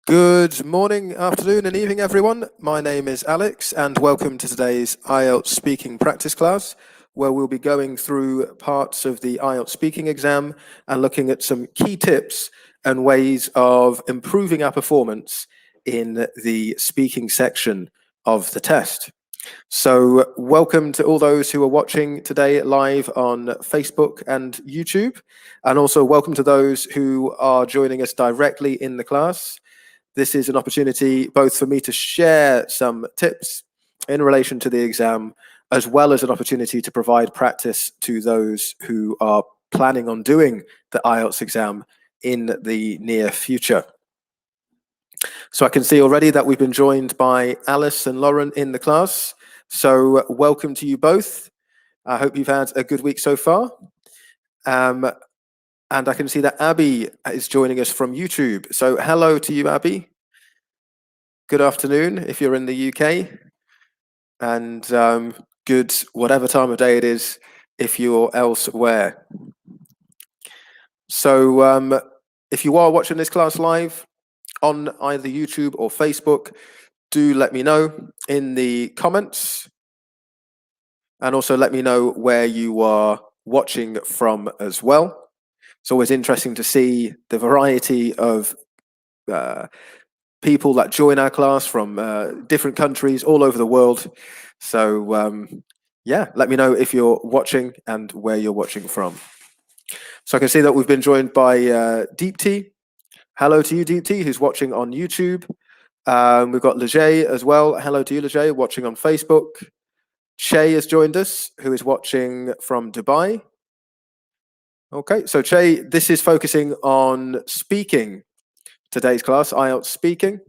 Good morning, afternoon and evening everyone. My name is Alex and welcome to today's IELTS speaking practice class, where we'll be going through parts of the IELTS speaking exam and looking at some key tips and ways of improving our performance in the speaking section of the test. So welcome to all those who are watching today live on Facebook and YouTube, and also welcome to those who are joining us directly in the class. This is an opportunity both for me to share some tips in relation to the exam, as well as an opportunity to provide practice to those who are planning on doing the IELTS exam in the near future. So I can see already that we've been joined by Alice and Lauren in the class. So welcome to you both. I hope you've had a good week so far. And I can see that Abby is joining us from YouTube. So hello to you, Abby. Good afternoon if you're in the UK. And good whatever time of day it is if you're elsewhere. So if you are watching this class live on either YouTube or Facebook, do let me know in the comments. And also let me know where you are watching from as well. It's always interesting to see the variety of people that join our class from different countries all over the world. So yeah, let me know if you're watching and where you're watching from. So I can see that we've been joined by Deepti. Hello to you, Deepti, who's watching on YouTube. We've got Lejay as well. Hello to you, Lejay, watching on Facebook. Che has joined us, who is watching from Dubai. Okay, so Che, this is focusing on speaking. Today's class, IELTS speaking.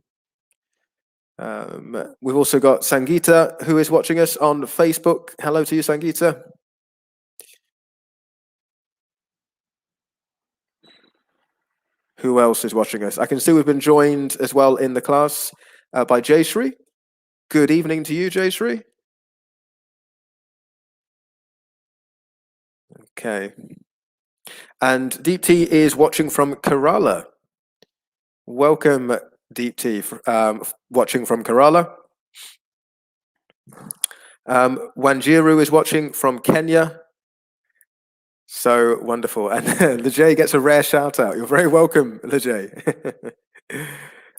We've also got Sangeeta, who is watching us on Facebook. Hello to you, Sangeeta. Who else is watching us? I can see we've been joined as well in the class by Jayshree. Good evening to you, Jayshree. Okay. And Deepti is watching from Kerala. Welcome, Deepti, watching from Kerala. Wanjiru is watching from Kenya. So wonderful. And Lejay gets a rare shout out. You're very welcome, Lejay.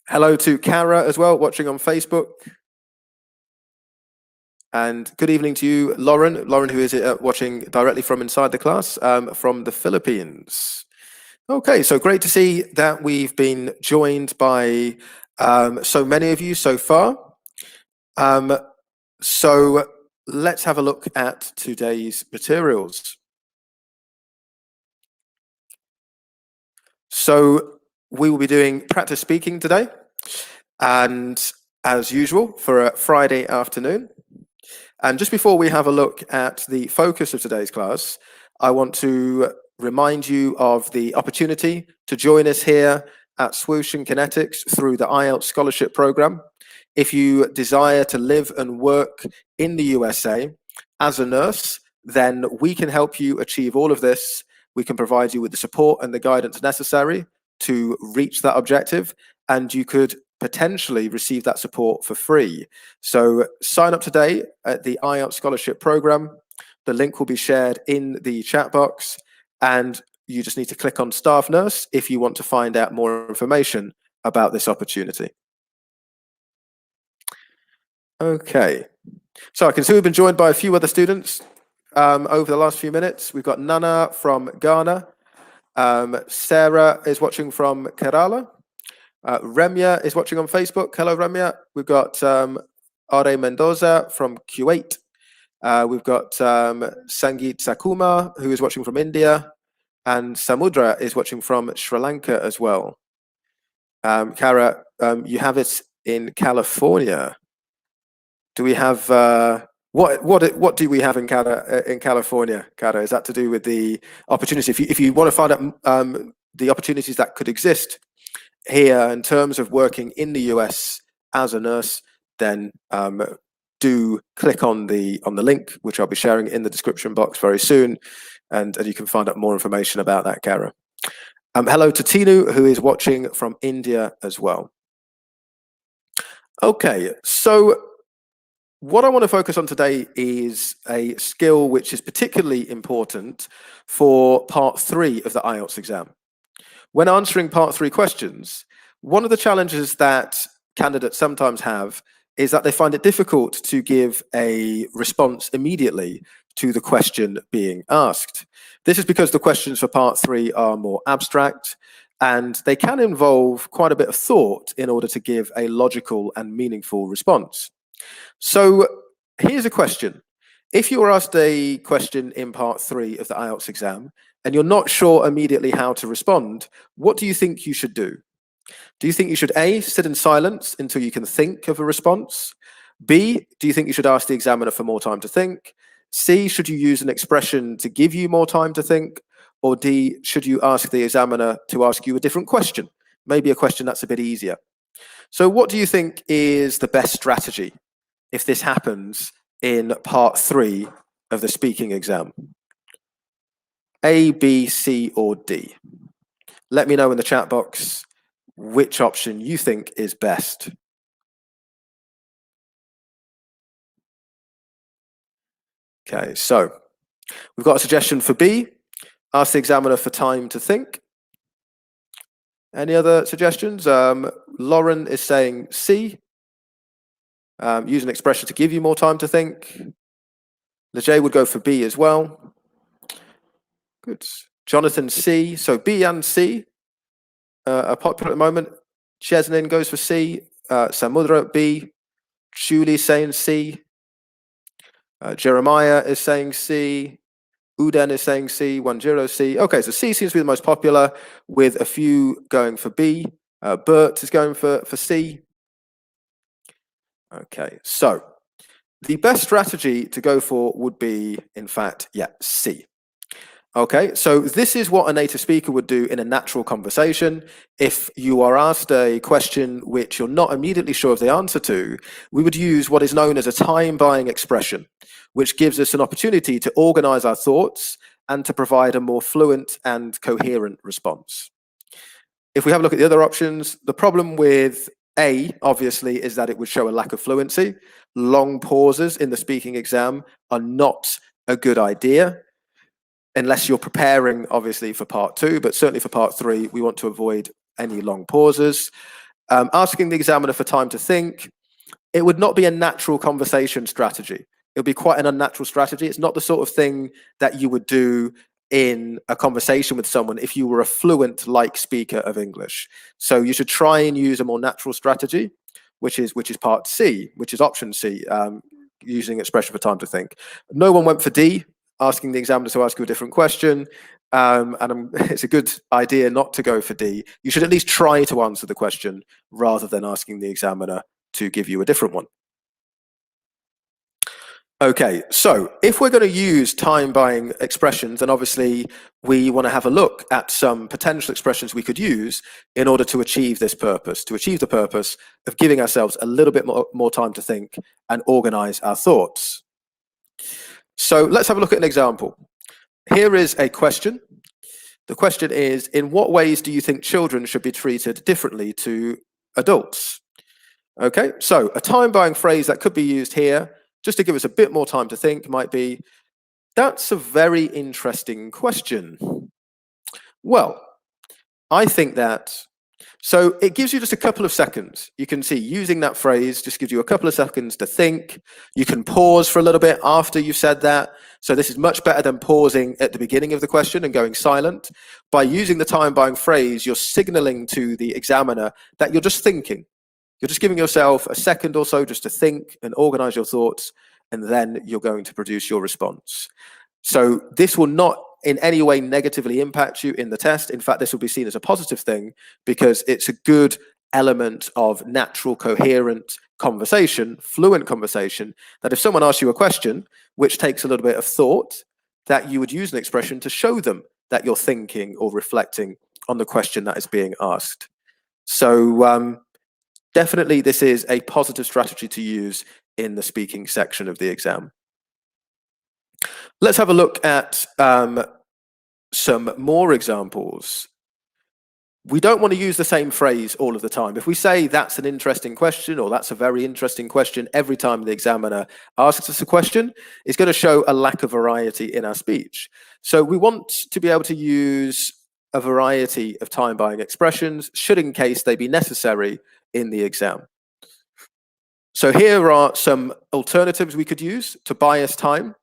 Hello to Kara as well, watching on Facebook. And good evening to you, Lauren. Lauren, who is watching directly from inside the class from the Philippines. Okay, so great to see that we've been joined by so many of you so far. So let's have a look at today's materials. So we will be doing practice speaking today, and as usual for a Friday afternoon. And just before we have a look at the focus of today's class, I want to remind you of the opportunity to join us here at Swoosh and Connetics through the IELTS Scholarship program. If you desire to live and work in the USA as a nurse, then we can help you achieve all of this. We can provide you with the support and the guidance necessary to reach that objective, and you could potentially receive that support for free. So sign up today at the IELTS Scholarship program. The link will be shared in the chat box, and you just need to click on Staff Nurse if you want to find out more information about this opportunity. Okay, so I can see we've been joined by a few other students over the last few minutes. We've got Nana from Ghana. Sarah is watching from Kerala. Remya is watching on Facebook. Hello, Remya. We've got Are Mendoza from Kuwait. We've got Sangeet Sakuma, who is watching from India. And Samudra is watching from Sri Lanka as well. Kara, you have it in California. Do we have what do we have in California, Kara? Is that to do with the opportunity? If you want to find out the opportunities that could exist here in terms of working in the US as a nurse, then do click on the link, which I'll be sharing in the description box very soon, and you can find out more information about that, Kara. Hello to Tinu, who is watching from India as well. Okay, so what I want to focus on today is a skill which is particularly important for part 3 of the IELTS exam. When answering part 3 questions, one of the challenges that candidates sometimes have is that they find it difficult to give a response immediately to the question being asked. This is because the questions for part 3 are more abstract and they can involve quite a bit of thought in order to give a logical and meaningful response. So here's a question. If you were asked a question in part 3 of the IELTS exam and you're not sure immediately how to respond, what do you think you should do? Do you think you should A, sit in silence until you can think of a response? B, do you think you should ask the examiner for more time to think? C, should you use an expression to give you more time to think? Or D, should you ask the examiner to ask you a different question? Maybe a question that's a bit easier. So what do you think is the best strategy if this happens in part 3 of the speaking exam? A, B, C, or D? Let me know in the chat box which option you think is best. Okay, so we've got a suggestion for B. Ask the examiner for time to think. Any other suggestions? Lauren is saying C. Use an expression to give you more time to think. Lejay would go for B as well. Good. Jonathan, C. So B and C are popular at the moment. Chesnin goes for C. Samudra, B. Julie saying C. Jeremiah is saying C. Uden is saying C. Wanjiro C. Okay, so C seems to be the most popular, with a few going for B. Bert is going for C. Okay, so the best strategy to go for would be, in fact, C. Okay, so this is what a native speaker would do in a natural conversation. If you are asked a question which you're not immediately sure of the answer to, we would use what is known as a time-buying expression, which gives us an opportunity to organize our thoughts and to provide a more fluent and coherent response. If we have a look at the other options, the problem with A, obviously, is that it would show a lack of fluency. Long pauses in the speaking exam are not a good idea, unless you're preparing, obviously, for part 2, but certainly for part 3, we want to avoid any long pauses. Asking the examiner for time to think, it would not be a natural conversation strategy. It would be quite an unnatural strategy. It's not the sort of thing that you would do in a conversation with someone if you were a fluent speaker of English. So you should try and use a more natural strategy, which is part C, which is option C, using expression for time to think. No one went for D, asking the examiner to ask you a different question. It's a good idea not to go for D. You should at least try to answer the question rather than asking the examiner to give you a different one. Okay, so if we're going to use time-buying expressions, then obviously we want to have a look at some potential expressions we could use in order to achieve this purpose, to achieve the purpose of giving ourselves a little bit more time to think and organize our thoughts. So let's have a look at an example. Here is a question. The question is, in what ways do you think children should be treated differently to adults? Okay, so a time-buying phrase that could be used here, just to give us a bit more time to think, might be, that's a very interesting question. Well, I think that, so it gives you just a couple of seconds. You can see using that phrase just gives you a couple of seconds to think. You can pause for a little bit after you've said that. So this is much better than pausing at the beginning of the question and going silent. By using the time-buying phrase, you're signaling to the examiner that you're just thinking. You're just giving yourself a second or so just to think and organize your thoughts, and then you're going to produce your response. So this will not in any way negatively impact you in the test. In fact, this will be seen as a positive thing because it's a good element of natural, coherent conversation, fluent conversation, that if someone asks you a question, which takes a little bit of thought, that you would use an expression to show them that you're thinking or reflecting on the question that is being asked. So definitely, this is a positive strategy to use in the speaking section of the exam. Let's have a look at some more examples. we don't want to use the same phrase all of the time. If we say that's an interesting question or that's a very interesting question every time the examiner asks us a question, it's going to show a lack of variety in our speech. So we want to be able to use a variety of time-buying expressions, should in case they be necessary in the exam. So here are some alternatives we could use to buy us time.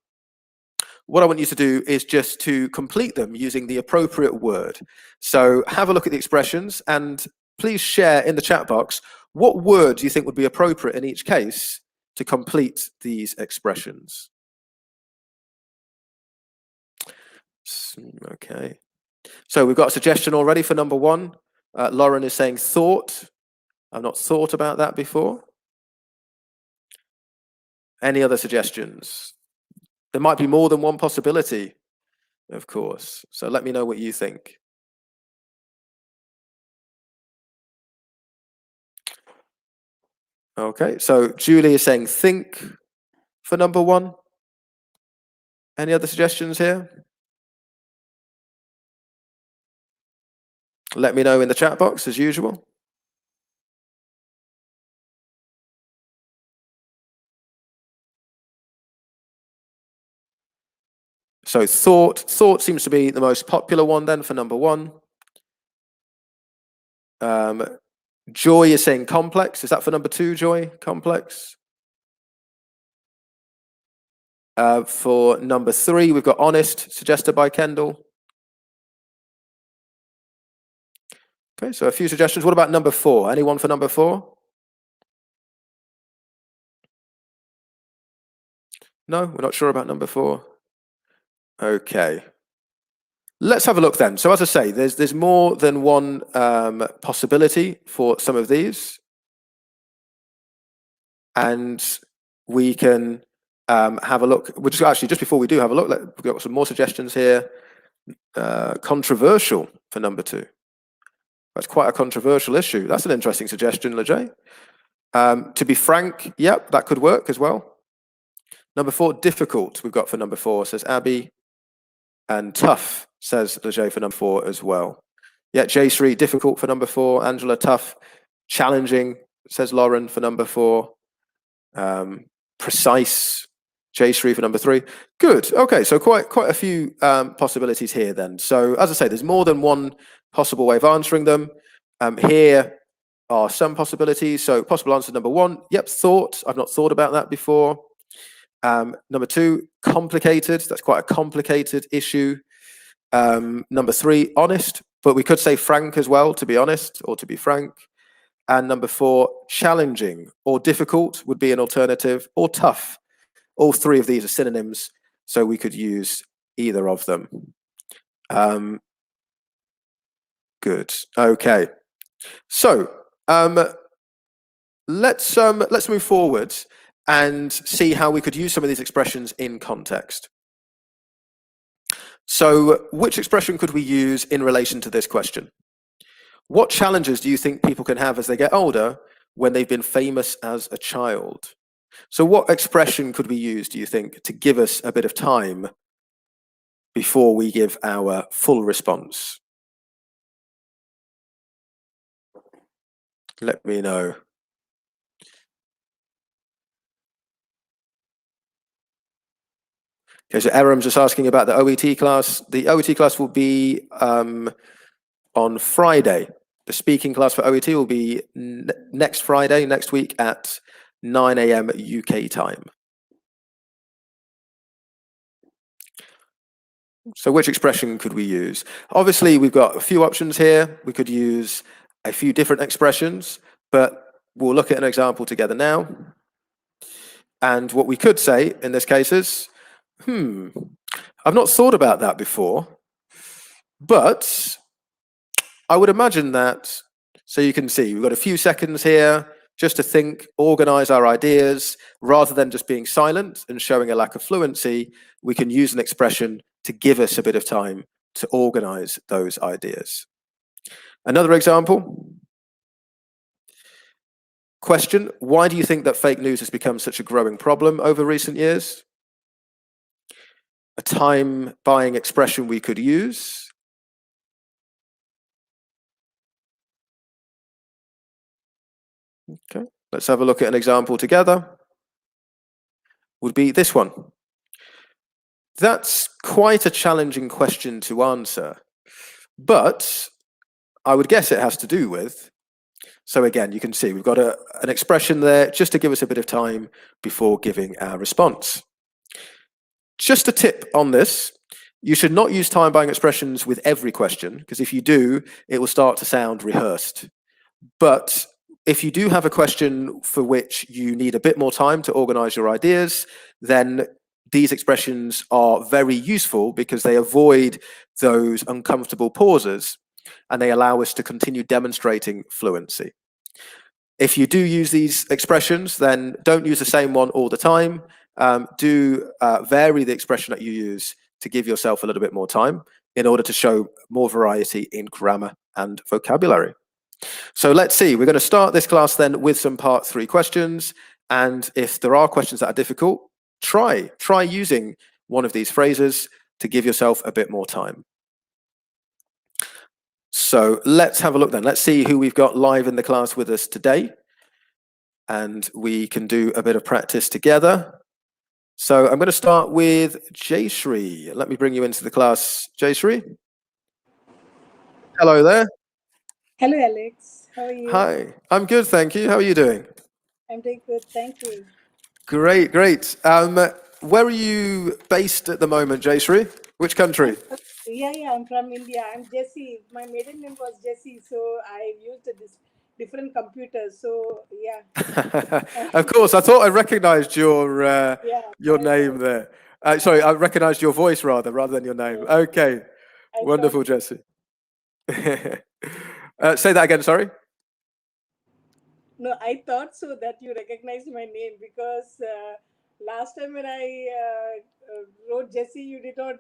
What I want you to do is just to complete them using the appropriate word. So have a look at the expressions and please share in the chat box what word do you think would be appropriate in each case to complete these expressions. Okay. So we've got a suggestion already for number one. Lauren is saying thought. I've not thought about that before. Any other suggestions? There might be more than one possibility, of course. So let me know what you think. Okay, so Julie is saying think for number one. Any other suggestions here? Let me know in the chat box as usual. So thought seems to be the most popular one then for number one. Joy is saying complex. Is that for number two, Joy? Complex. For number three, we've got honest, suggested by Kendall. Okay, so a few suggestions. What about number four? Anyone for number four? No, we're not sure about number four. Okay. Let's have a look then. So as I say, there's more than one possibility for some of these. And we can have a look. We'll just before we do have a look, we've got some more suggestions here. Controversial for number two. That's quite a controversial issue. That's an interesting suggestion, Lejay. To be frank, yep, that could work as well. Number four, difficult, we've got for number four, says Abby. And tough, says Lejay for number four as well. Yeah, Jayshree, difficult for number four. Angela, tough. Challenging, says Lauren for number four. Precise, Jayshree for number three. Good, okay, so quite a few possibilities here then. So as I say, there's more than one possible way of answering them. Here are some possibilities. So possible answer number one, yep, thought. I've not thought about that before. Number two, complicated. That's quite a complicated issue. Number three, honest, but we could say frank as well, to be honest, or to be frank. And number four, challenging or difficult would be an alternative, or tough. All three of these are synonyms, so we could use either of them. Good. Okay. So let's move forward and see how we could use some of these expressions in context. So which expression could we use in relation to this question? What challenges do you think people can have as they get older when they've been famous as a child? So what expression could we use, do you think, to give us a bit of time before we give our full response? Let me know. Okay, so Aram's just asking about the OET class. The OET class will be on Friday. The speaking class for OET will be next Friday, next week at 9 AM UK time. So which expression could we use? Obviously, we've got a few options here. We could use a few different expressions, but we'll look at an example together now. And what we could say in this case is, I've not thought about that before, but I would imagine that, so you can see, we've got a few seconds here just to think, organize our ideas, rather than just being silent and showing a lack of fluency. We can use an expression to give us a bit of time to organize those ideas. Another example. Question, why do you think that fake news has become such a growing problem over recent years? A time-buying expression we could use. Okay, let's have a look at an example together. Would be this one. That's quite a challenging question to answer, but I would guess it has to do with. So again, you can see we've got an expression there just to give us a bit of time before giving our response. Just a tip on this, you should not use time-buying expressions with every question, because if you do, it will start to sound rehearsed. But if you do have a question for which you need a bit more time to organize your ideas, then these expressions are very useful because they avoid those uncomfortable pauses and they allow us to continue demonstrating fluency. If you do use these expressions, then don't use the same one all the time. Do vary the expression that you use to give yourself a little bit more time in order to show more variety in grammar and vocabulary. So let's see, we're going to start this class then with some part 3 questions. And if there are questions that are difficult, try using one of these phrases to give yourself a bit more time. So let's have a look then. Let's see who we've got live in the class with us today. And we can do a bit of practice together. So I'm going to start with Jayshree. Let me bring you into the class, Jayshree. Hello there. Hello, Alex. How are you? Hi, I'm good, thank you. How are you doing? I'm doing good, thank you. Great, great. Where are you based at the moment, Jayshree? Which country? Yeah, I'm from India. I'm Jessie. My maiden name was Jessie, so I used this different computers. So yeah. Of course, I thought I recognized your Yeah, name there. Sorry, I recognized your voice rather than your name. Okay, I wonderful, thought so. Jessie. Say that again, sorry. No, I thought so that you recognized my name because last time when I wrote Jessie, you did not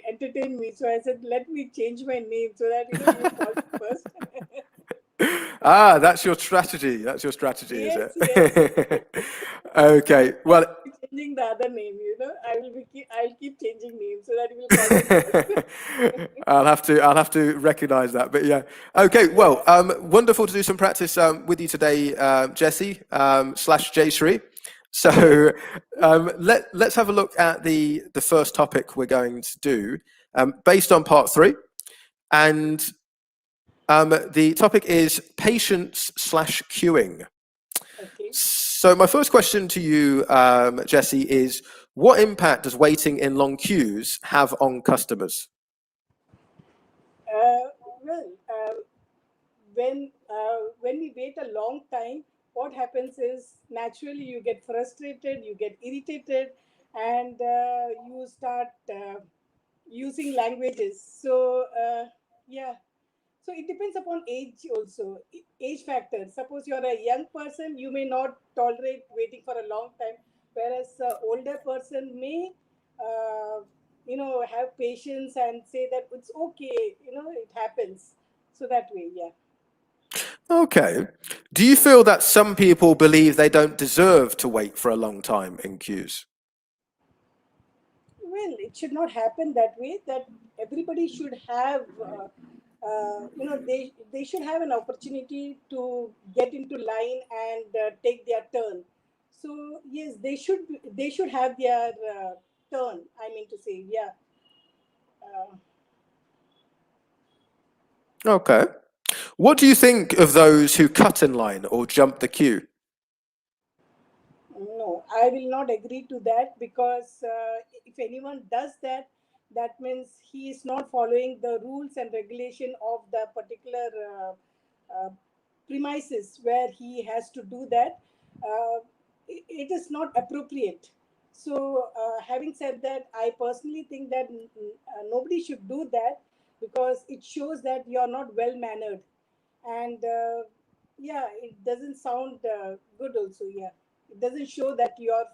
entertain me. So I said, let me change my name so that you call me first. Ah, that's your strategy. That's your strategy, is Yes, it? Okay. Well, changing the other name. I'll keep changing names so that you will call me first. I'll have to recognize that. But yeah. Okay. Well, wonderful to do some practice with you today, Jessie slash Jayshree. So let's have a look at the first topic we're going to do based on part 3, and the topic is patience slash queuing. Okay. So my first question to you, Jessie, is what impact does waiting in long queues have on customers? Well, when we wait a long time, what happens is naturally you get frustrated, you get irritated, and you start using languages. So yeah. So it depends upon age also, age factor. Suppose you're a young person, you may not tolerate waiting for a long time, whereas an older person may, have patience and say that it's okay, it happens. So that way, yeah. Okay. Do you feel that some people believe they don't deserve to wait for a long time in queues? Well, it should not happen that way. That everybody should have, they should have an opportunity to get into line and take their turn. So yes, they should have their turn. I mean to say, yeah. Uh, Okay. What do you think of those who cut in line or jump the queue? No, I will not agree to that because if anyone does that, that means he is not following the rules and regulation of the particular premises where he has to do that. It is not appropriate. So, having said that, I personally think that nobody should do that because it shows that you are not well mannered, and yeah, it doesn't sound good. Also, yeah, it doesn't show that you are.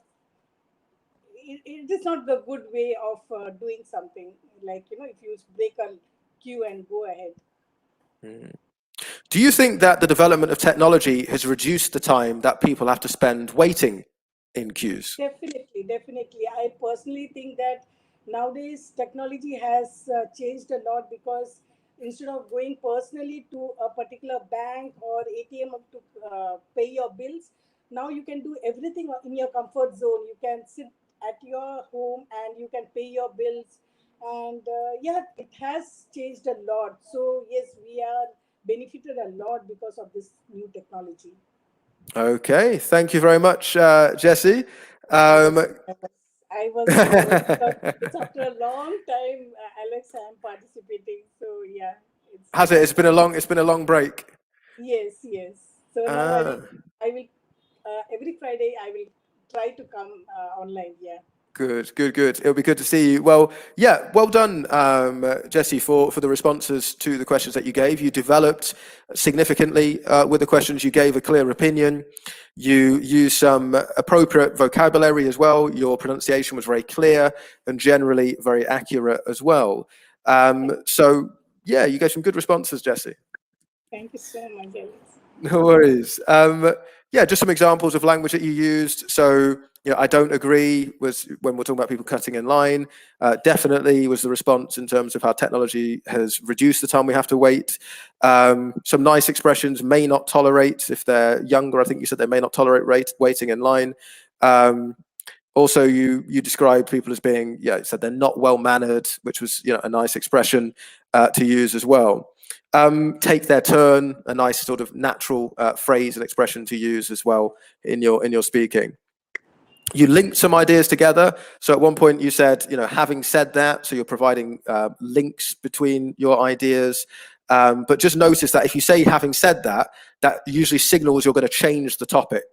It is not the good way of doing something. Like if you break a queue and go ahead. Mm. Do you think that the development of technology has reduced the time that people have to spend waiting in queues? Definitely, definitely. I personally think that nowadays technology has changed a lot because instead of going personally to a particular bank or ATM to pay your bills, now you can do everything in your comfort zone. You can sit at your home and you can pay your bills. And yeah, it has changed a lot. So yes, we are benefited a lot because of this new technology. Okay, thank you very much, Jesse. Yes, I was because it's after a long time, Alex, I'm participating. So yeah, it's Has it? nice. It's been a long break. Yes, yes. So now Ah. I will every Friday I will try to come online. Yeah. Good, good, good. It'll be good to see you. Well, yeah, well done, Jesse, for the responses to the questions that you gave. You developed significantly with the questions. You gave a clear opinion. You used some appropriate vocabulary as well. Your pronunciation was very clear and generally very accurate as well. So, yeah, you gave some good responses, Jesse. Thank you so much, Alex. No worries. Yeah, just some examples of language that you used. So, I don't agree was when we're talking about people cutting in line. Definitely was the response in terms of how technology has reduced the time we have to wait. Some nice expressions, may not tolerate, if they're younger. I think you said they may not tolerate waiting in line. Also, you described people as being, said they're not well mannered, which was a nice expression to use as well. Take their turn, a nice sort of natural phrase and expression to use as well in your speaking. You linked some ideas together. So at one point you said, having said that, so you're providing links between your ideas. But just notice that if you say having said that, that usually signals you're going to change the topic.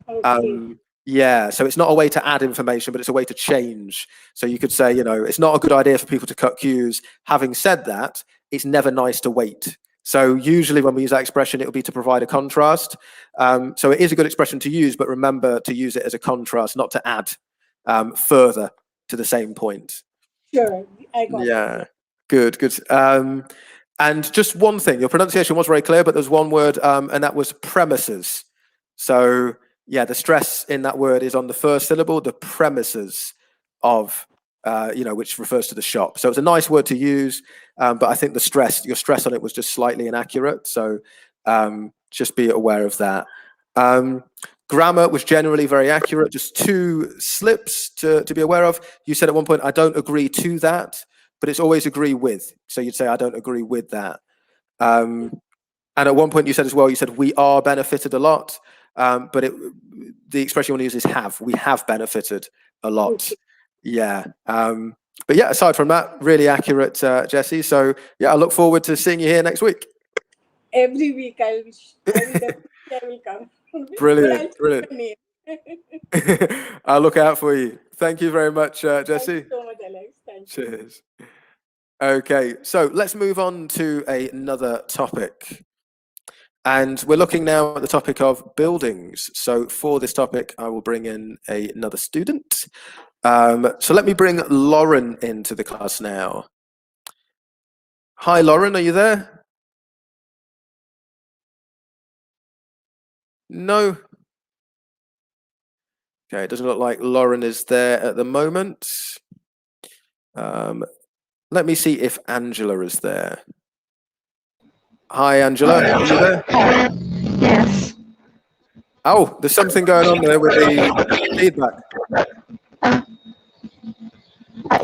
Okay. Yeah, so it's not a way to add information, but it's a way to change. So you could say, it's not a good idea for people to cut cues. Having said that, it's never nice to wait. So usually when we use that expression, it will be to provide a contrast. So it is a good expression to use, but remember to use it as a contrast, not to add further to the same point. Sure, I got it. Yeah, good, good. And just one thing, your pronunciation was very clear, but there's one word, and that was premises. So yeah, the stress in that word is on the first syllable, the premises of, which refers to the shop. So it's a nice word to use, but I think your stress on it was just slightly inaccurate. So just be aware of that. Grammar was generally very accurate, just two slips to be aware of. You said at one point, I don't agree to that, but it's always agree with. So you'd say, I don't agree with that. And at one point you said as well, you said, we are benefited a lot, but the expression you want to use is have. We have benefited a lot. Okay. Yeah. But yeah, aside from that, really accurate, Jesse. So yeah, I look forward to seeing you here next week. Every week I will come. Brilliant, But I'll brilliant. say your name. I'll look out for you. Thank you very much, Jesse. Thank you so much, Alex. Thank you. Cheers. Okay, so let's move on to another topic. And we're looking now at the topic of buildings. So for this topic, I will bring in another student. So let me bring Lauren into the class now. Hi, Lauren, are you there? No. Okay, it doesn't look like Lauren is there at the moment. Let me see if Angela is there. Hi, Angela, are you there? Yes. Oh, there's something going on there with the feedback.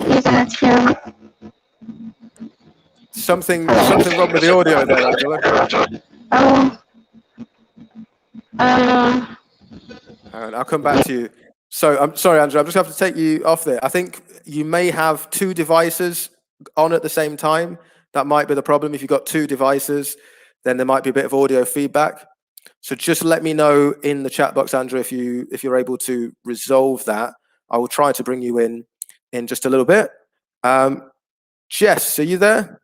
You can't hear me. Something wrong with the audio there, Angela. Oh. And I'll come back to you. So I'm sorry, Angela, I'm just going to have to take you off there. I think you may have two devices on at the same time. That might be the problem. If you've got two devices, then there might be a bit of audio feedback. So just let me know in the chat box, Andrew, if you're able to resolve that. I will try to bring you in just a little bit. Jess, are you there?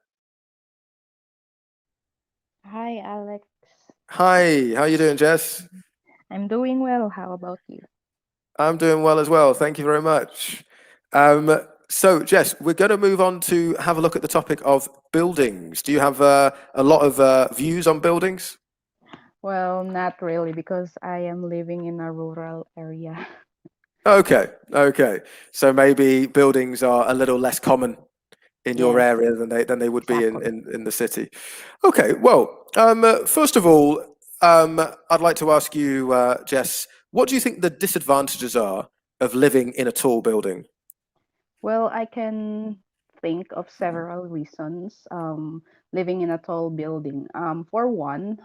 Hi, Alex. Hi, how are you doing, Jess? I'm doing well. How about you? I'm doing well as well. Thank you very much. So, Jess, we're going to move on to have a look at the topic of buildings. Do you have a lot of views on buildings? Well, not really, because I am living in a rural area. Okay. So maybe buildings are a little less common in your Yes, area than they would be exactly. in the city. Okay, well, first of all, I'd like to ask you, Jess, what do you think the disadvantages are of living in a tall building? Well, I can think of several reasons living in a tall building. For one,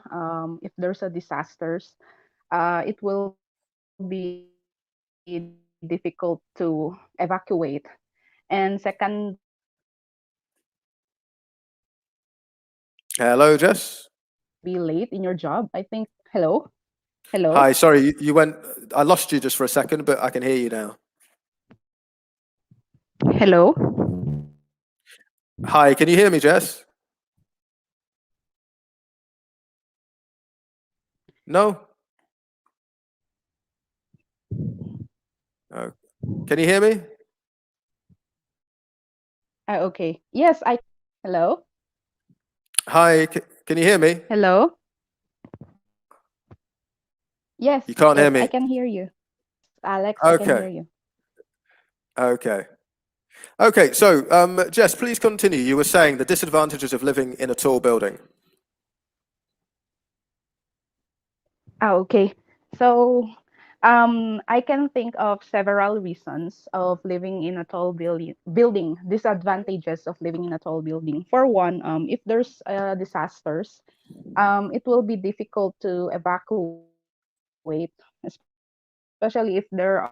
if there's a disasters, it will be difficult to evacuate. And second, Hello, Jess. be late in your job. I think. Hello, Hi, hello, sorry, you went. I lost you just for a second, but I can hear you now. hello. Hi, can you hear me, Jess? No? Oh. Can you hear me? Okay. Yes, I. Hello, Hi, can you hear me? hello. Yes, You can't hear yes, I me. can hear you. Alex, I can hear Okay, you. okay. Okay, so Jess, please continue. You were saying the disadvantages of living in a tall building. Okay. So, I can think of several reasons of living in a tall building, disadvantages of living in a tall building. For one, if there's disasters, it will be difficult to evacuate, especially if there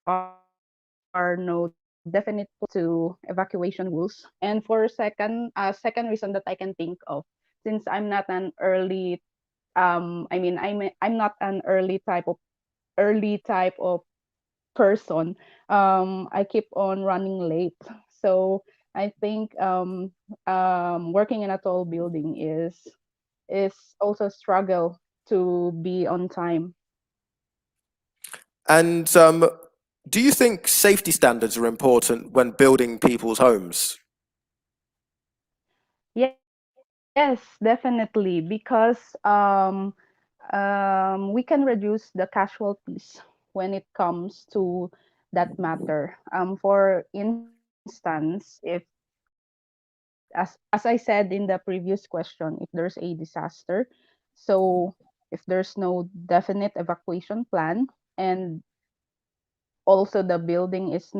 are no definite to evacuation rules. And for second reason that I can think of, since I'm not an I'm not an early type of person. I keep on running late. So I think working in a tall building is also a struggle to be on time. And do you think safety standards are important when building people's homes? Yes, definitely, because we can reduce the casualties when it comes to that matter. For instance, if as I said in the previous question, if there's a disaster, so if there's no definite evacuation plan, and also the building is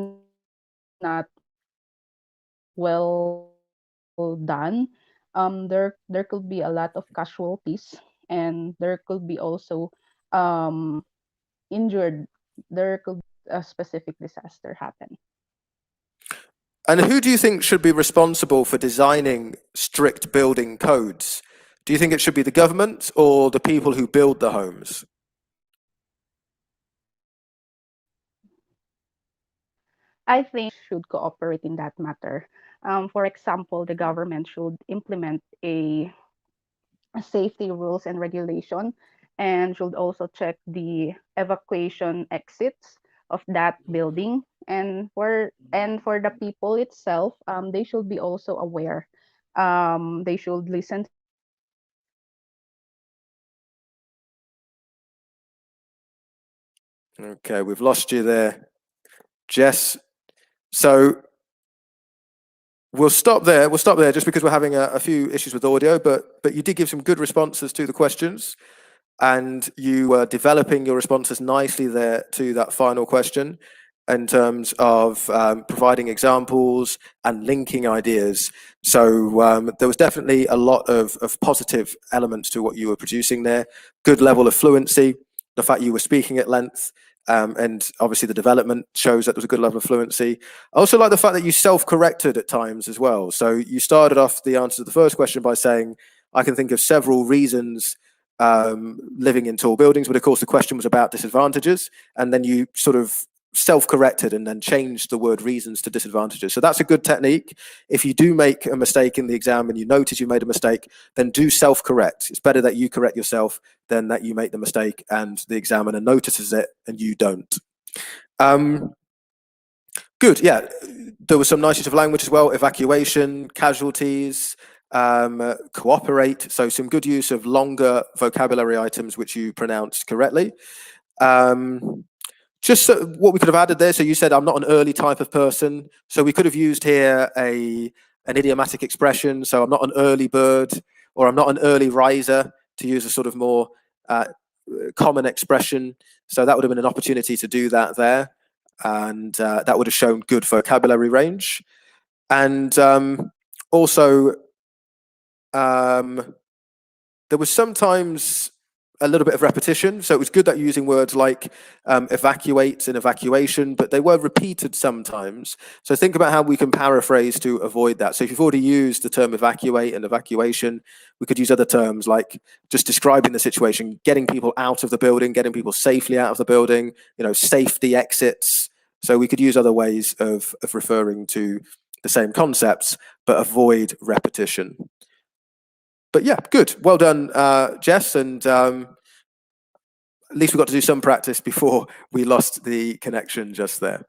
not well done, there could be a lot of casualties, and there could be also injured. There could be a specific disaster happen. And who do you think should be responsible for designing strict building codes? Do you think it should be the government or the people who build the homes? I think should cooperate in that matter. For example, the government should implement a safety rules and regulation, and should also check the evacuation exits of that building. And for the people itself, they should be also aware. They should listen to the safety rules and Okay, we've lost you there, Jess. So we'll stop there. We'll stop there just because we're having a few issues with audio, but you did give some good responses to the questions, and you were developing your responses nicely there to that final question in terms of providing examples and linking ideas. So there was definitely a lot of positive elements to what you were producing there. Good level of fluency, the fact you were speaking at length, and obviously the development shows that there was a good level of fluency. I also like the fact that you self-corrected at times as well. So you started off the answer to the first question by saying, I can think of several reasons living in tall buildings, but of course the question was about disadvantages, and then you sort of self-corrected and then changed the word reasons to disadvantages. So that's a good technique. If you do make a mistake in the exam and you notice you made a mistake, then do self-correct. It's better that you correct yourself than that you make the mistake and the examiner notices it and you don't. Good, yeah. There was some nice use of language as well, evacuation, casualties, cooperate. So some good use of longer vocabulary items which you pronounced correctly. Just so, what we could have added there, so you said I'm not an early type of person, so we could have used here an idiomatic expression, so I'm not an early bird, or I'm not an early riser, to use a sort of more common expression. So that would have been an opportunity to do that there, and that would have shown good vocabulary range. And also, there was sometimes a little bit of repetition, so it was good that you're using words like evacuate and evacuation, but they were repeated sometimes. So think about how we can paraphrase to avoid that. So if you've already used the term evacuate and evacuation, we could use other terms like just describing the situation, getting people out of the building, getting people safely out of the building, you know, safety exits. So we could use other ways of referring to the same concepts, but avoid repetition. But yeah, good. Well done, Jess. And at least we got to do some practice before we lost the connection just there.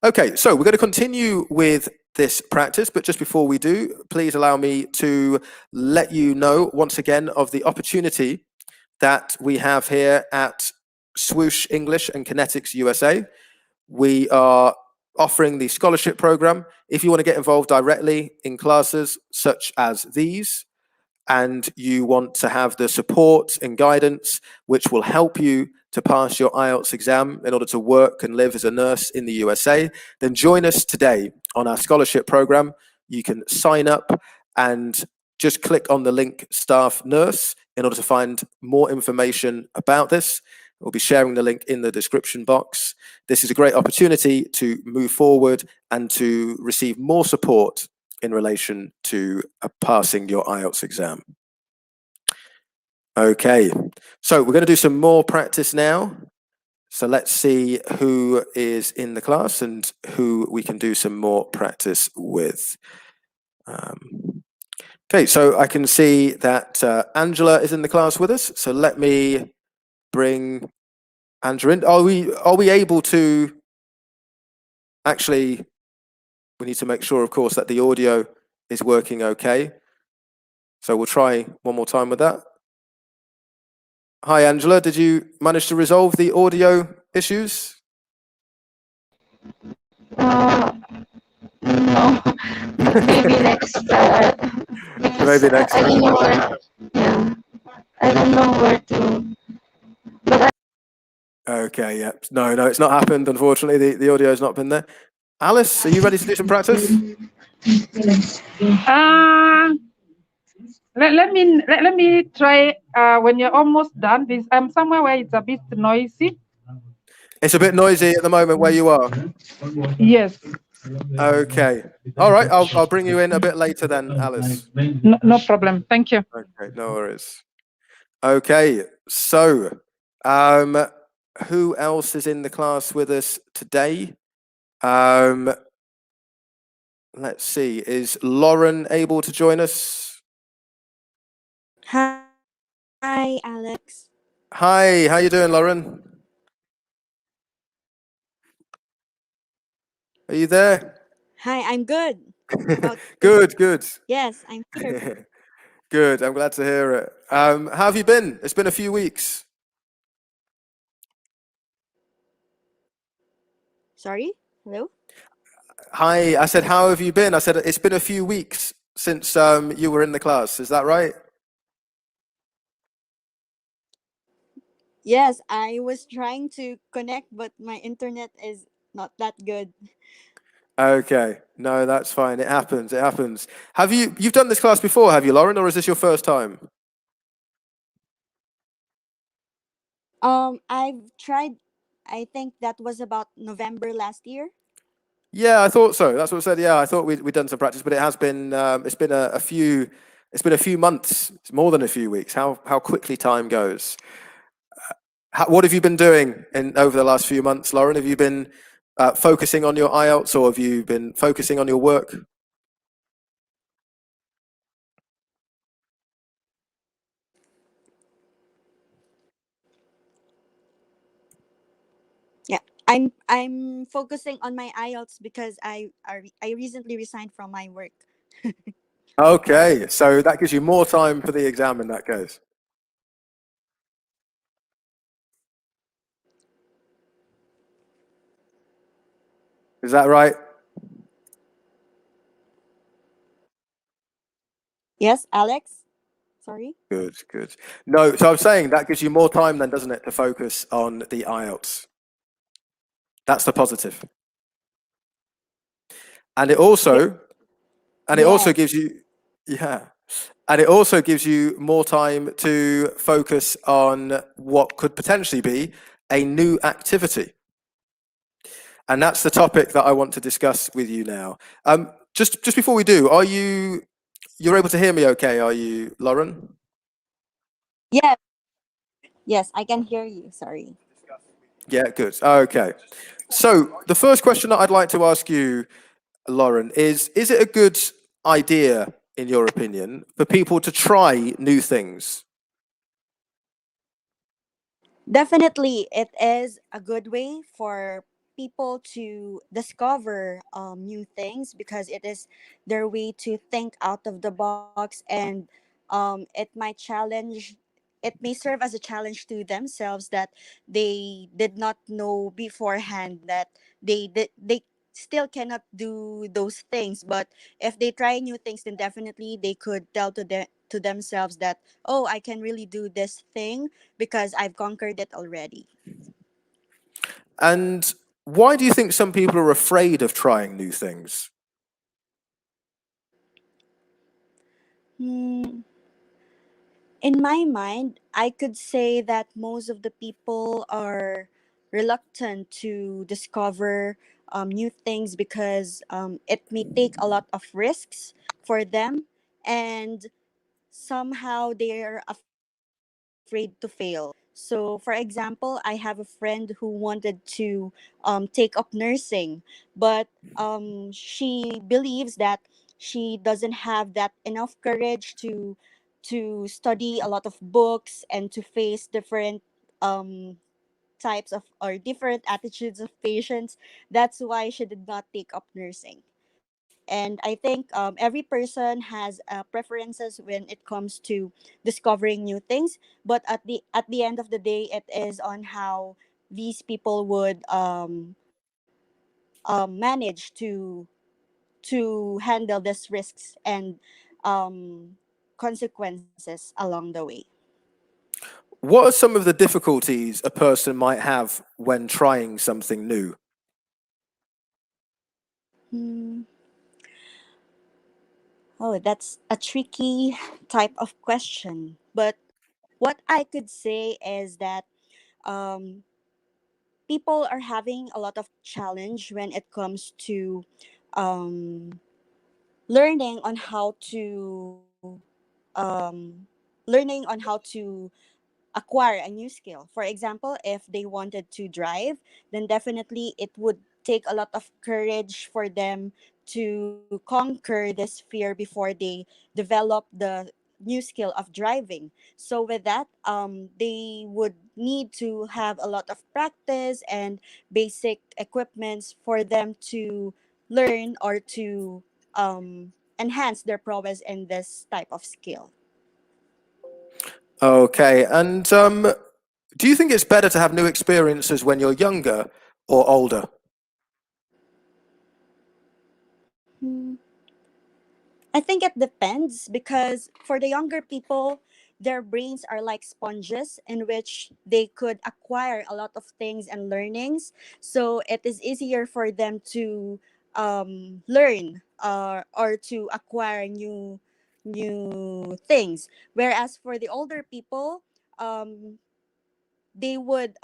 Okay, so we're going to continue with this practice, but just before we do, please allow me to let you know once again of the opportunity that we have here at Swoosh English and Connetics USA. We are offering the scholarship program. If you want to get involved directly in classes such as these, and you want to have the support and guidance which will help you to pass your IELTS exam in order to work and live as a nurse in the USA, then join us today on our scholarship program. You can sign up and just click on the link Staff Nurse in order to find more information about this. We'll be sharing the link in the description box. This is a great opportunity to move forward and to receive more support in relation to passing your IELTS exam. Okay, so we're going to do some more practice now. So let's see who is in the class and who we can do some more practice with. Okay, so I can see that Angela is in the class with us. So let me bring Angela in. Are we able to actually? We need to make sure, of course, that the audio is working okay. So we'll try one more time with that. Hi, Angela. Did you manage to resolve the audio issues? No, maybe next. Because Maybe next I don't time. know where. Yeah, I don't know where to. But Okay, yeah. No, it's not happened, unfortunately. The audio has not been there. Alice, are you ready to do some practice? Let me try when you're almost done. I'm somewhere where it's a bit noisy. It's a bit noisy at the moment where you are. Yes. Okay. All right, I'll bring you in a bit later then, Alice. No problem. Thank you. Okay, no worries. Okay, so who else is in the class with us today? Let's see, is Lauren able to join us? Hi, Alex. Hi, how you doing, Lauren? Are you there? Hi, I'm good. About Good, good. yes, I'm here. Good, I'm glad to hear it. How have you been? It's been a few weeks. Sorry. Hello. Hi, I said, how have you been? I said, it's been a few weeks since you were in the class. Is that right? Yes, I was trying to connect, but my internet is not that good. Okay, no, that's fine. It happens. It happens. You've done this class before, have you, Lauren, or is this your first time? I've tried. I think that was about November last year. Yeah, I thought so. That's what I said. Yeah, I thought we'd done some practice, but it has been it's been a few months. It's more than a few weeks. How quickly time goes. What have you been doing over the last few months, Lauren? Have you been focusing on your IELTS, or have you been focusing on your work? Yeah, I'm focusing on my IELTS because I recently resigned from my work. Okay, so that gives you more time for the exam in that case. Is that right? Yes, Alex? Sorry? Good, good. No, so I'm saying that gives you more time then, doesn't it, to focus on the IELTS? That's the positive. And it also, and it also gives Yes. you, yeah, and it also gives you more time to focus on what could potentially be a new activity. And that's the topic that I want to discuss with you now. Just before we do, you're able to hear me okay, are you, Lauren? Yes. Yes, I can hear you. Sorry. Yeah, good. Okay. So the first question that I'd like to ask you, Lauren, is it a good idea, in your opinion, for people to try new things? Definitely, it is a good way for people to discover new things because it is their way to think out of the box, and it might challenge. It may serve as a challenge to themselves that they did not know beforehand that they still cannot do those things. But if they try new things, then definitely they could tell to themselves that, oh, I can really do this thing because I've conquered it already. And why do you think some people are afraid of trying new things? Hmm. In my mind, I could say that most of the people are reluctant to discover new things because it may take a lot of risks for them, and somehow they're afraid to fail. So, for example, I have a friend who wanted to take up nursing, but she believes that she doesn't have that enough courage to study a lot of books and to face different um, types of or different attitudes of patients. That's why she did not take up nursing. And I think every person has preferences when it comes to discovering new things. But at the end of the day, it is on how these people would manage to handle these risks and consequences along the way. What are some of the difficulties a person might have when trying something new? Hmm. Oh, that's a tricky type of question. But what I could say is that um, people are having a lot of challenge when it comes to um, learning on how to um, learning on how to acquire a new skill. For example, if they wanted to drive, then definitely it would take a lot of courage for them to conquer this fear before they develop the new skill of driving. So with that, they would need to have a lot of practice and basic equipments for them to learn or to enhance their prowess in this type of skill. Okay, and do you think it's better to have new experiences when you're younger or older? Hmm. I think it depends because for the younger people, their brains are like sponges in which they could acquire a lot of things and learnings. So it is easier for them to learn or to acquire new things. Whereas for the older people, um, they would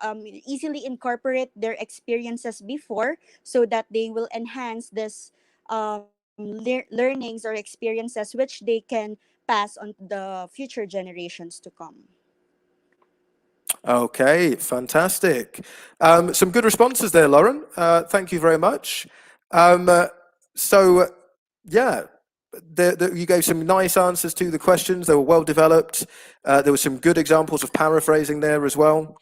easily incorporate their experiences before so that they will enhance this learnings or experiences which they can pass on to the future generations to come. Okay, fantastic. Some good responses there, Lauren. Thank you very much. Um, uh, so, yeah, you gave some nice answers to the questions. They were well developed. There were some good examples of paraphrasing there as well.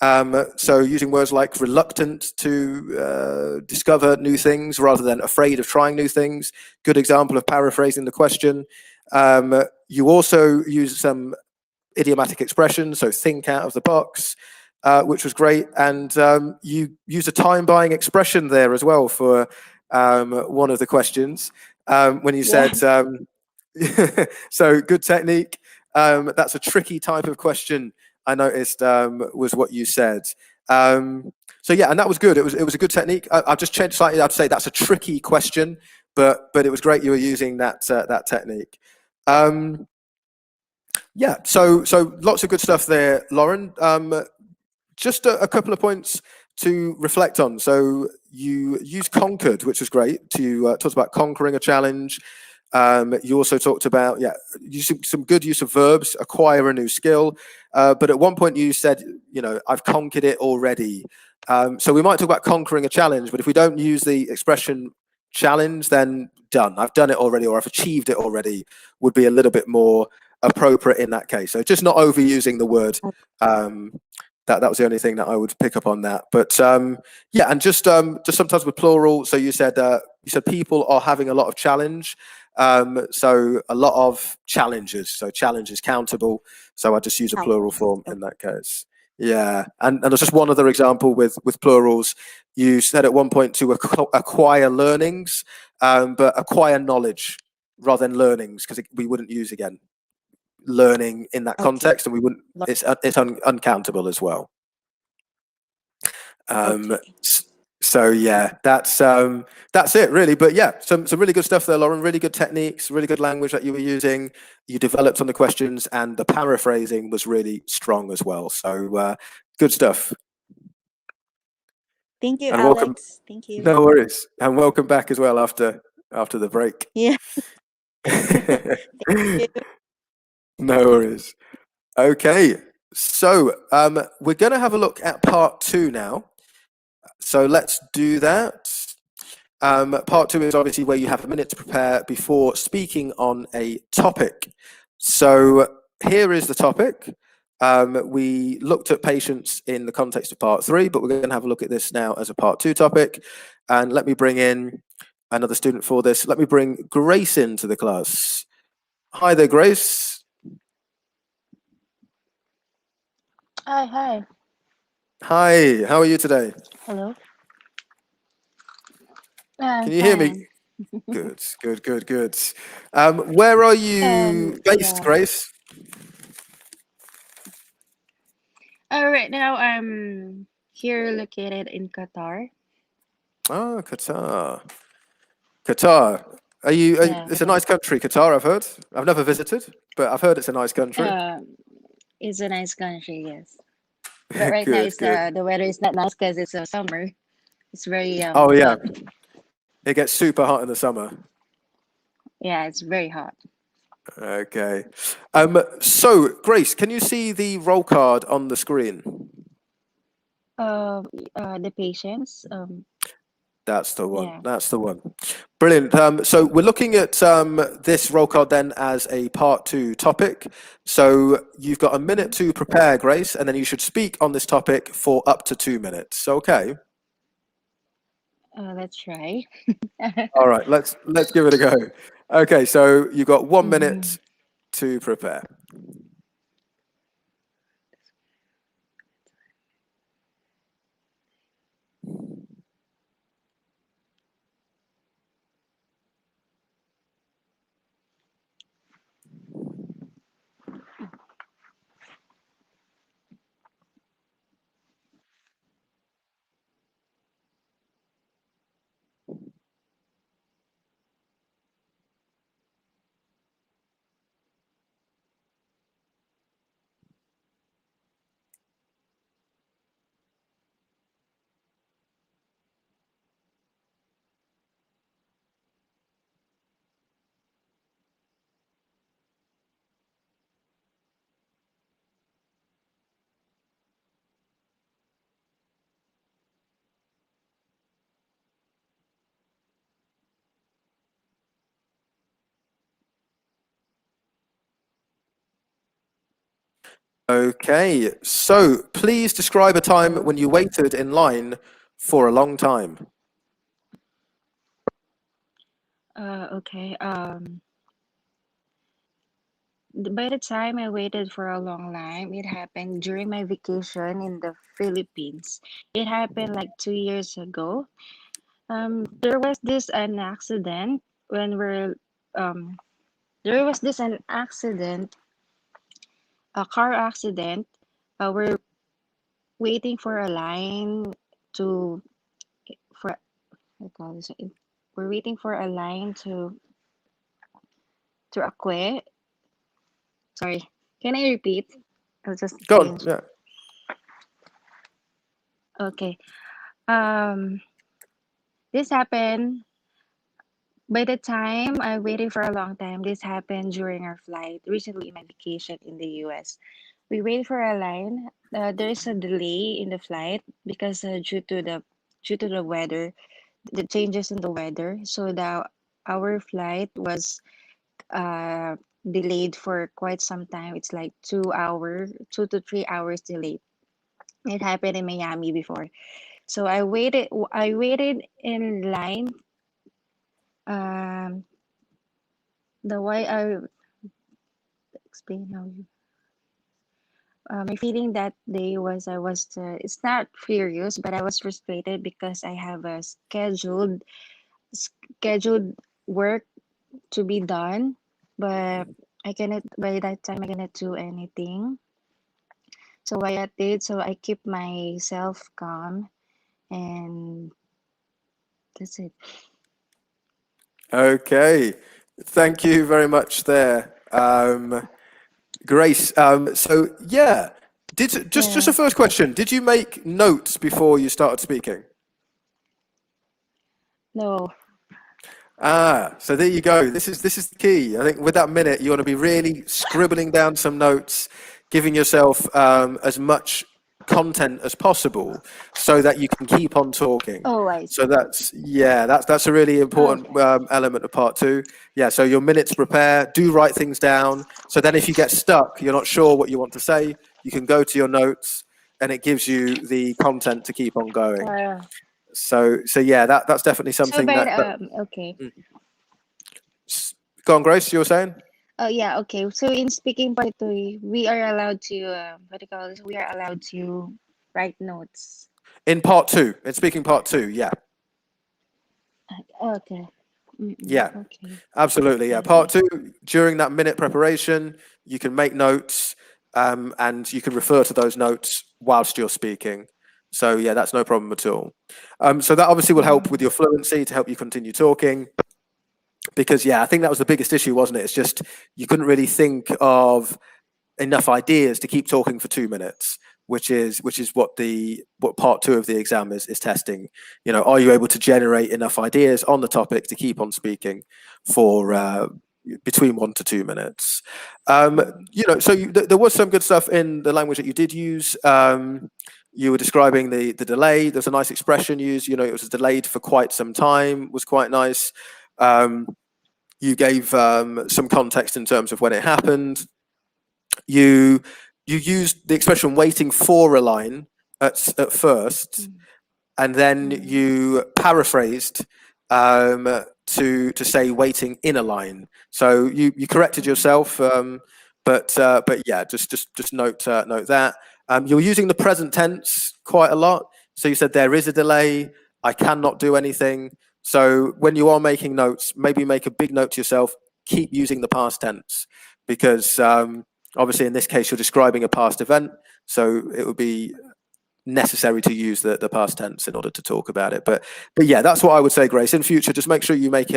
So using words like reluctant to discover new things rather than afraid of trying new things. Good example of paraphrasing the question. You also use some idiomatic expressions, so think out of the box. which was great. And you used a time-buying expression there as well for one of the questions when you said, so good technique. That's a tricky type of question, I noticed, was what you said. So yeah, and that was good. It was a good technique. I've just changed slightly. I'd say that's a tricky question, but it was great you were using that that technique. Yeah, so lots of good stuff there, Lauren. Just a couple of points to reflect on. So you used conquered, which was great. You talked about conquering a challenge. You also talked about, some good use of verbs, acquire a new skill. But at one point you said, I've conquered it already. So we might talk about conquering a challenge, but if we don't use the expression challenge, then done. I've done it already, or I've achieved it already would be a little bit more appropriate in that case. So just not overusing the word. That was the only thing that I would pick up on that. But yeah, and just sometimes with plural. So you said people are having a lot of challenge. So a lot of challenges. So challenge is countable. So I just use a plural form in that case. Yeah, and there's just one other example with plurals. You said at one point to acquire learnings, but acquire knowledge rather than learnings, because we wouldn't use again learning in that context, and we wouldn't. It's uncountable as well. So yeah, that's it really. But yeah, some really good stuff there, Lauren. Really good techniques, really good language that you were using. You developed on the questions, and the paraphrasing was really strong as well. So good stuff. Thank you, and Alex. welcome. Thank you. No worries, and welcome back as well after the break. Yeah. Thank you. No worries. Okay, so we're going to have a look at part 2 now. So let's do that. Part 2 is obviously where you have a minute to prepare before speaking on a topic. So here is the topic. We looked at patience in the context of part 3, but we're going to have a look at this now as a part 2 topic. And let me bring in another student for this. Let me bring Grace into the class. Hi there, Grace. Hi. Hi, how are you today? Hello. Can you hear me? Good. Where are you based, Yeah. Grace? Right now I'm here located in Qatar. Ah, Qatar. Are you? Yeah. It's a nice country, Qatar. I've heard. I've never visited, but I've heard it's a nice country. It's a nice country, yes. But right now Good. it's the weather is not nice because it's summer. It's very Oh yeah, hot. it gets super hot in the summer. Yeah, it's very hot. Okay. So Grace, can you see the roll card on the screen? The patients. That's the one. Yeah. That's the one. Brilliant. So we're looking at this roll card then as a part 2 topic. So you've got a minute to prepare, Grace, and then you should speak on this topic for up to 2 minutes. Okay. Let's try. All right. Let's give it a go. Okay. So you've got 1 minute to prepare. Okay, so please describe a time when you waited in line for a long time. Okay. by the time I waited for a long time, it happened during my vacation in the Philippines. It happened like 2 years ago. There was this an accident when um there was this an accident, a car accident. We're waiting for a line to for what do you call this? We're waiting for a line to Acque. Sorry, can I repeat? I'll just Go on. change. Yeah. Okay. Um, this happened by the time I waited for a long time. This happened during our flight recently in my vacation in the US. We waited for a line. There's a delay in the flight because due to the weather, the changes in the weather. So our flight was uh delayed for quite some time. It's like 2 hours, 2 to 3 hours delayed. It happened in Miami before. So I waited in line. Um, the way I explain how you. My feeling that day was it's not furious, but I was frustrated because I have a scheduled work to be done, but I cannot by that time I cannot do anything. So I did. So I keep myself calm, and that's it. Okay. Thank you very much there, Grace. So yeah, just a first question. Did you make notes before you started speaking? No. So there you go. This is the key. I think with that minute, you want to be really scribbling down some notes, giving yourself as much content as possible, so that you can keep on talking. Oh, I see. So that's a really important element of part two. Yeah. So your minutes prepare. Do write things down. So then, if you get stuck, you're not sure what you want to say, you can go to your notes, and it gives you the content to keep on going. So yeah, that's definitely something okay. Go on, Grace, you were saying? Oh yeah, okay. So in speaking part two, we are allowed to what do you call this? We are allowed to write notes. In part two, in speaking part two, yeah. Okay. Yeah, okay. Absolutely. Yeah, part two, during that minute preparation, you can make notes, and you can refer to those notes whilst you're speaking. So yeah, that's no problem at all. So that obviously will help with your fluency, to help you continue talking. Because yeah, I think that was the biggest issue, wasn't it? It's just you couldn't really think of enough ideas to keep talking for 2 minutes, which is what part two of the exam is testing. You know, are you able to generate enough ideas on the topic to keep on speaking for between 1 to 2 minutes? You know, so there was some good stuff in the language that you did use. You were describing the delay. There's a nice expression used. You know, it was delayed for quite some time. Was quite nice. You gave some context in terms of when it happened. You used the expression "waiting for a line" at first, and then you paraphrased to say "waiting in a line." So you corrected yourself, but yeah, just note that. You're using the present tense quite a lot. So you said there is a delay. I cannot do anything. So when you are making notes, maybe make a big note to yourself. Keep using the past tense, because obviously in this case you're describing a past event, so it would be necessary to use the past tense in order to talk about it. But yeah, that's what I would say, Grace. In future, just make sure you make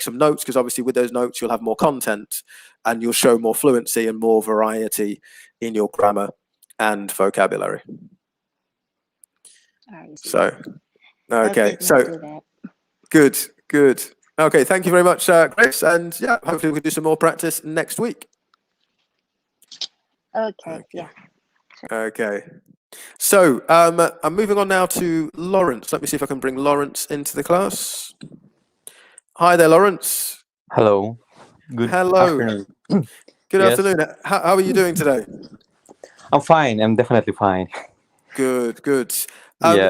some notes, because obviously with those notes you'll have more content and you'll show more fluency and more variety in your grammar and vocabulary. So okay, so good. Okay, thank you very much, Grace, and yeah, hopefully we can do some more practice next week. Okay. Yeah. Okay. So I'm moving on now to Lawrence. Let me see if I can bring Lawrence into the class. Hi there, Lawrence. Hello. Good afternoon. Good afternoon. How are you doing today? I'm fine. I'm definitely fine. Good. Yeah.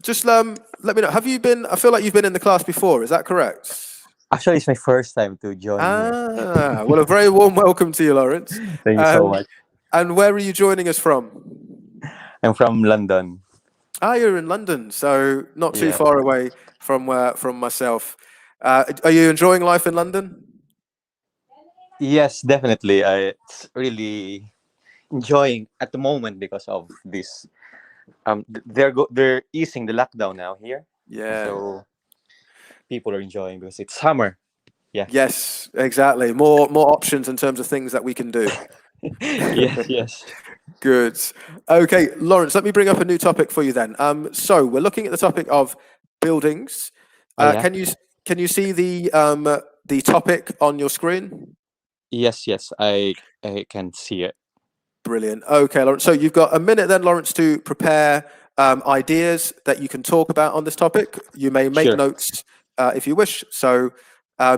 Just let me know. Have you been? I feel like you've been in the class before. Is that correct? Actually, it's my first time to join here. Well, a very warm welcome to you, Lawrence. Thank you so much. And where are you joining us from? I'm from London. You're in London, so not too Yeah. far away from myself. Are you enjoying life in London? Yes, definitely. It's really enjoying at the moment because of this. They're easing the lockdown now here. Yeah. So people are enjoying because it's summer. Yeah. Yes, exactly. More options in terms of things that we can do. yes. Good. Okay, Lawrence, let me bring up a new topic for you then. So we're looking at the topic of buildings. Yeah. Can you see the topic on your screen? Yes. I can see it. Brilliant. Okay, Lawrence. So you've got a minute then, Lawrence, to prepare ideas that you can talk about on this topic. You may make Sure. notes if you wish. So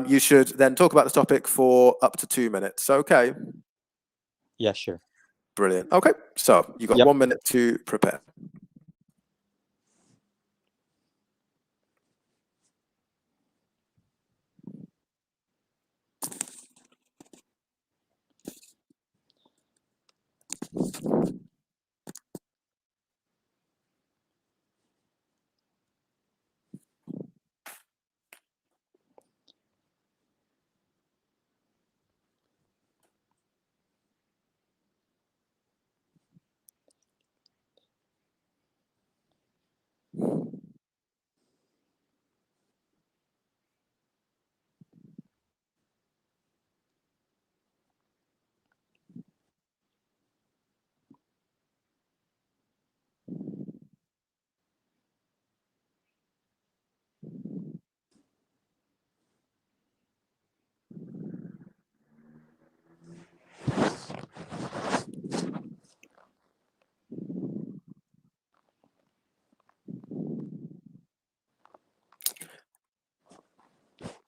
you should then talk about the topic for up to 2 minutes. Okay. Yeah, sure. Brilliant. Okay. So you've got Yep. 1 minute to prepare.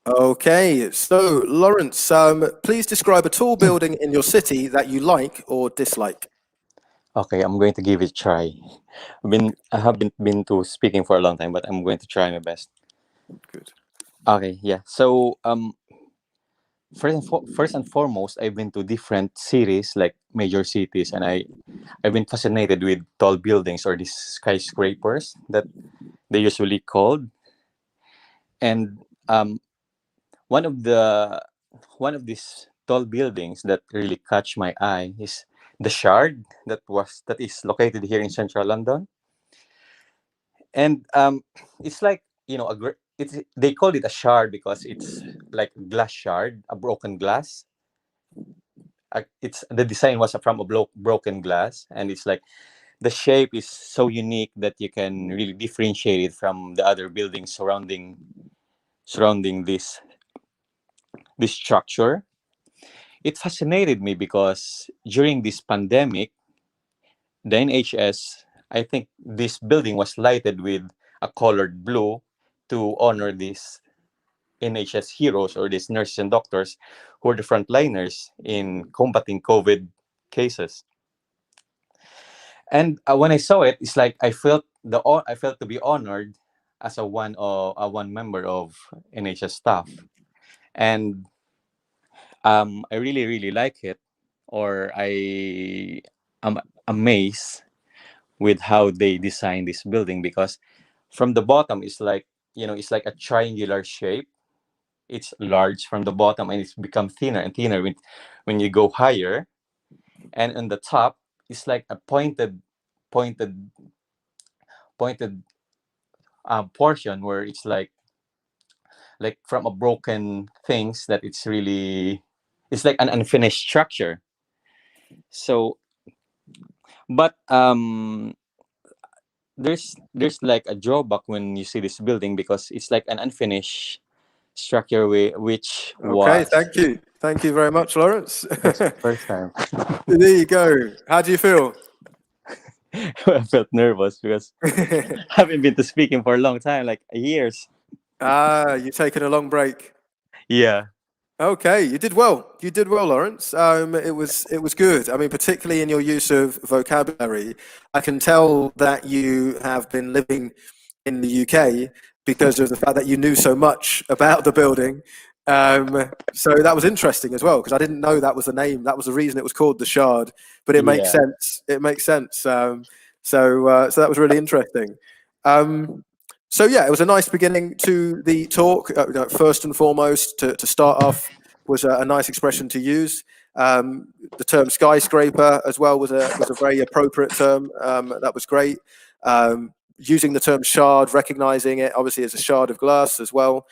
Okay, so Lawrence, please describe a tall building in your city that you like or dislike. Okay, I'm going to give it a try. I haven't been to speaking for a long time, but I'm going to try my best. Good. Okay, yeah. So first and foremost, I've been to different cities, like major cities, and I've been fascinated with tall buildings or these skyscrapers that they usually called. And one of these tall buildings that really catch my eye is the Shard that is located here in central London. And it's like, they call it a shard because it's like glass shard, a broken glass. It's the design was from a broken glass, and it's like the shape is so unique that you can really differentiate it from the other buildings surrounding this structure. It fascinated me because during this pandemic, the NHS, I think this building was lighted with a colored blue to honor these NHS heroes or these nurses and doctors who are the frontliners in combating COVID cases. And when I saw it, it's like I felt to be honored as a one member of NHS staff, and I really like it, or I am amazed with how they designed this building because from the bottom it's like a triangular shape. It's large from the bottom and it's become thinner and thinner when you go higher, and on the top it's like a pointed portion where it's like from a broken things that it's like an unfinished structure. So but there's like a drawback when you see this building because it's like an unfinished structure which Okay, was thank you very much, Lawrence. first time. There you go. How do you feel? I felt nervous because I haven't been to speaking for a long time, like years. You're taking a long break. Yeah. Okay, you did well. You did well, Lawrence. It was good. I mean, particularly in your use of vocabulary, I can tell that you have been living in the UK because of the fact that you knew so much about the building. So that was interesting as well, because I didn't know that was the name. That was the reason it was called the Shard. But it makes Yeah. sense. It makes sense. So that was really interesting. So yeah, it was a nice beginning to the talk. First and foremost, to start off, was a nice expression to use. The term skyscraper as well was a very appropriate term. That was great. Using the term shard, recognizing it obviously as a shard of glass as well,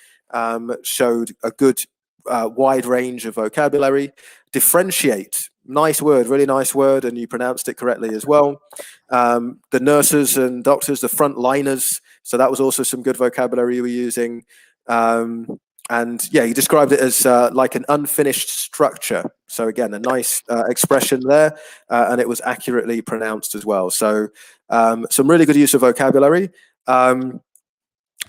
showed a good wide range of vocabulary. Differentiate, nice word, really nice word, and you pronounced it correctly as well. The nurses and doctors, the frontliners, so that was also some good vocabulary you were using. And yeah, he described it as like an unfinished structure. So again, a nice expression there, and it was accurately pronounced as well. So some really good use of vocabulary. You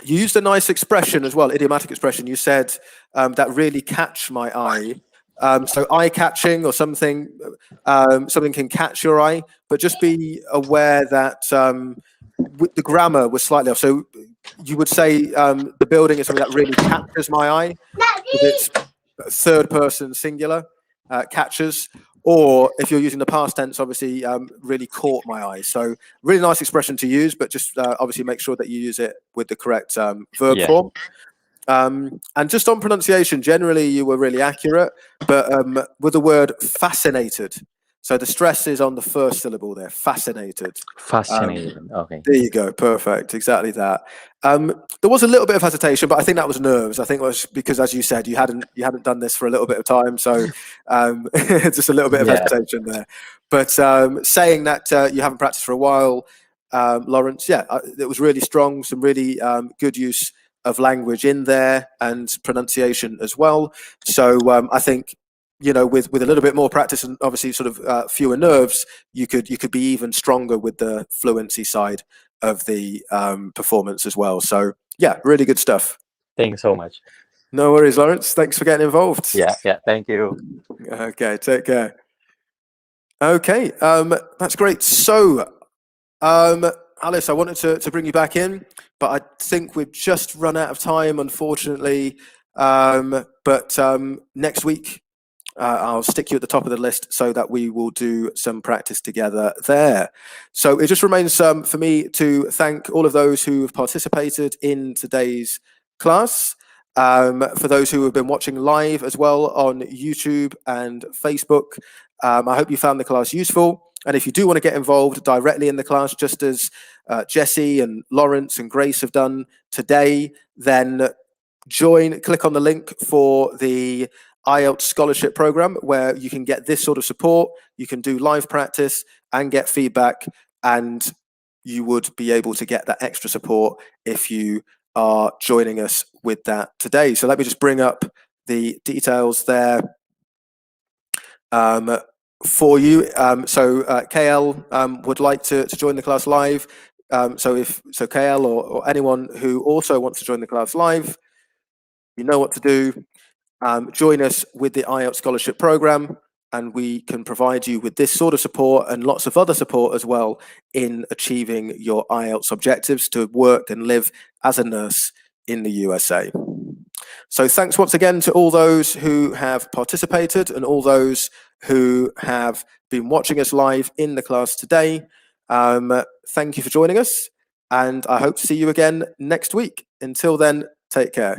used a nice expression as well, idiomatic expression. You said that really catch my eye. So eye-catching or something, something can catch your eye, but just be aware that the grammar was slightly off. So you would say the building is something that really catches my eye. It's third person singular, catches. Or if you're using the past tense, obviously really caught my eye. So really nice expression to use, but just obviously make sure that you use it with the correct verb form. And just on pronunciation, generally you were really accurate, but with the word fascinated. So the stress is on the first syllable there, fascinated. Fascinated. Okay. There you go, perfect, exactly that. There was a little bit of hesitation, but I think that was nerves. I think it was because, as you said, you hadn't done this for a little bit of time, so just a little bit of hesitation there. But saying that you haven't practiced for a while, Lawrence, yeah, it was really strong. Some really good use of language in there and pronunciation as well. So I think, you know, with a little bit more practice and obviously sort of fewer nerves, you could be even stronger with the fluency side of the performance as well. So yeah, really good stuff. Thank you so much. No worries, Lawrence. Thanks for getting involved. Yeah. Thank you. Okay, take care. Okay, that's great. So, Alice, I wanted to bring you back in, but I think we've just run out of time, unfortunately. But next week, I'll stick you at the top of the list so that we will do some practice together there. So it just remains for me to thank all of those who have participated in today's class. For those who have been watching live as well on YouTube and Facebook, I hope you found the class useful. And if you do want to get involved directly in the class, just as Jesse and Lawrence and Grace have done today, then click on the link for the IELTS Scholarship program, where you can get this sort of support. You can do live practice and get feedback, and you would be able to get that extra support if you are joining us with that today. So let me just bring up the details there for you. So KL would like to join the class live. So KL or anyone who also wants to join the class live, you know what to do. Join us with the IELTS Scholarship Program, and we can provide you with this sort of support and lots of other support as well in achieving your IELTS objectives to work and live as a nurse in the USA. So thanks once again to all those who have participated and all those who have been watching us live in the class today. Thank you for joining us, and I hope to see you again next week. Until then, take care.